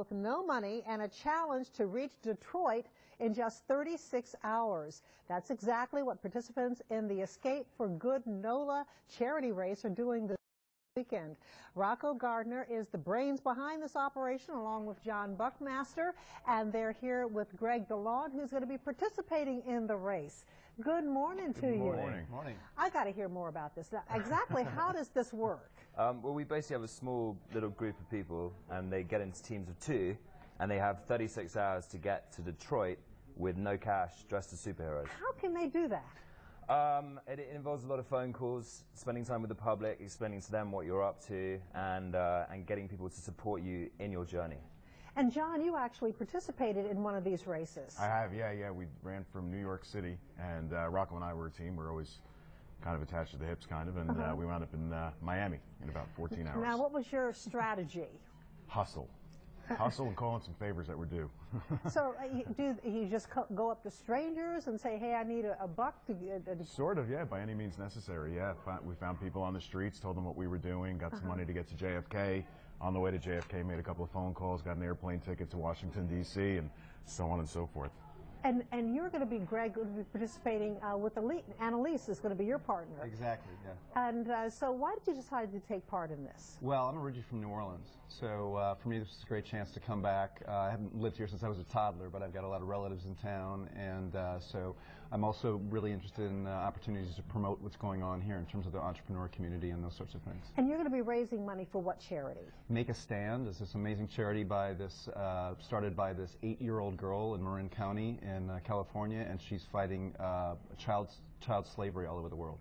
with no money and a challenge to reach Detroit in just 36 hours. That's exactly what participants in the Escape for Good NOLA charity race are doing this weekend. Rocco Gardner is the brains behind this operation, along with John Buckmaster, and they're here with Greg Delaune, who's going to be participating in the race. Good morning to you. Good morning. Morning. I got to hear more about this. Now, exactly how does this work? Well, we basically have a small little group of people, and they get into teams of 2, and they have 36 hours to get to Detroit with no cash, dressed as superheroes. How can they do that? It involves a lot of phone calls, spending time with the public, explaining to them what you're up to, and getting people to support you in your journey. And John, you actually participated in one of these races. I have, yeah. We ran from New York City, and Rocco and I were a team. We're always kind of attached to the hips, kind of, and we wound up in Miami in about 14 hours. Now, what was your strategy? Hustle. Hustle and calling some favors that were due. So do you just go up to strangers and say, hey, I need a buck to... Sort of, yeah, by any means necessary, yeah. We found people on the streets, told them what we were doing, got some money to get to JFK. On the way to JFK, made a couple of phone calls, got an airplane ticket to Washington, D.C., and so on and so forth. And you're going to be, Greg, going to be participating with Annalise is going to be your partner. Exactly, yeah. And so why did you decide to take part in this? Well, I'm originally from New Orleans, so for me this was a great chance to come back. I haven't lived here since I was a toddler, but I've got a lot of relatives in town, and so I'm also really interested in opportunities to promote what's going on here in terms of the entrepreneur community and those sorts of things. And you're going to be raising money for what charity? Make a Stand is this amazing charity by this, started by this 8-year-old girl in Marin County in California, and she's fighting child slavery all over the world.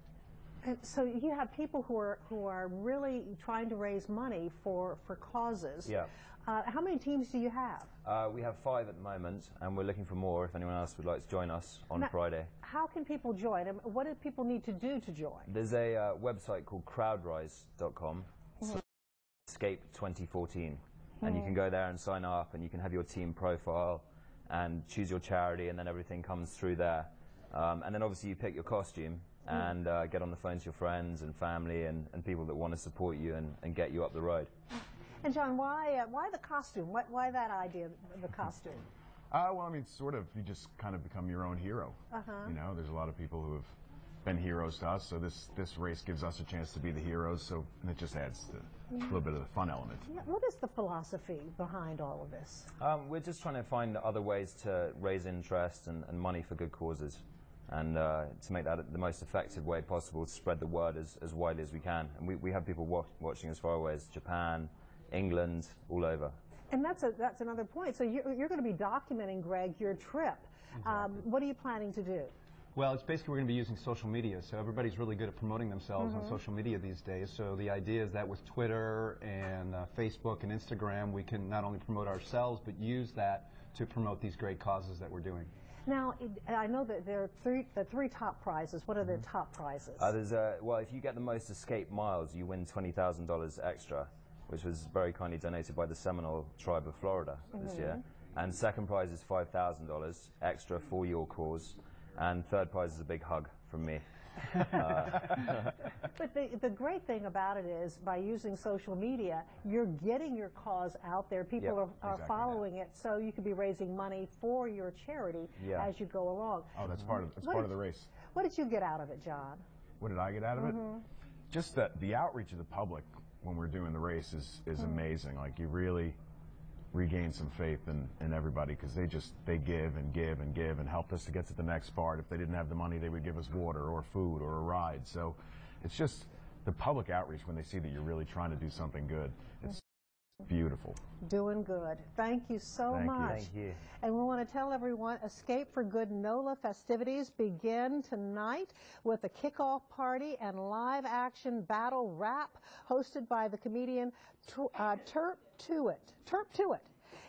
And so you have people who are really trying to raise money for causes. Yeah. How many teams do you have? We have 5 at the moment, and we're looking for more if anyone else would like to join us on Friday. How can people join? And what do people need to do to join? There's a website called crowdrise.com, Escape 2014, and you can go there and sign up, and you can have your team profile and choose your charity, and then everything comes through there. And then obviously you pick your costume and get on the phone to your friends and family and people that want to support you and get you up the road. And John, why the costume? Why that idea of the costume? Well, I mean, sort of, you just kind of become your own hero. You know, there's a lot of people who have been heroes to us, so this race gives us a chance to be the heroes, so it just adds to a little bit of the fun element. Yeah, what is the philosophy behind all of this? We're just trying to find other ways to raise interest and money for good causes, and to make that the most effective way possible, to spread the word as widely as we can. And we have people watching as far away as Japan, England, all over. And that's another point. So you're going to be documenting, Greg, your trip. Exactly. What are you planning to do? Well, it's basically we're going to be using social media, so everybody's really good at promoting themselves on social media these days. So the idea is that with Twitter and Facebook and Instagram, we can not only promote ourselves, but use that to promote these great causes that we're doing. Now, I know that there are the three top prizes. What are the top prizes? Well, if you get the most escape miles, you win $20,000 extra, which was very kindly donated by the Seminole tribe of Florida this year. And second prize is $5,000 extra for your cause. And third prize is a big hug from me. But the great thing about it is, by using social media, you're getting your cause out there. People are following it, so you could be raising money for your charity as you go along. Oh, that's part of the race. What did you get out of it, John? What did I get out of it? Just the outreach of the public when we're doing the race is amazing. Like, you really regain some faith in everybody, because they give and give and give and helped us to get to the next part. If they didn't have the money, they would give us water or food or a ride. So it's just the public outreach when they see that you're really trying to do something good. It's beautiful. Doing good. Thank you so much. Thank you. And we want to tell everyone, Escape for Good NOLA festivities begin tonight with a kickoff party and live action battle rap hosted by the comedian Terp Tuitt.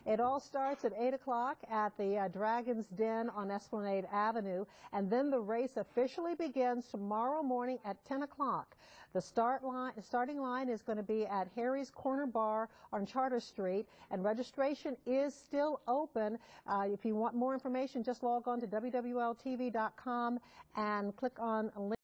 It all starts at 8 o'clock at the Dragon's Den on Esplanade Avenue, and then the race officially begins tomorrow morning at 10 o'clock. The starting line is going to be at Harry's Corner Bar on Charter Street, and registration is still open. If you want more information, just log on to WWL-TV.com and click on link.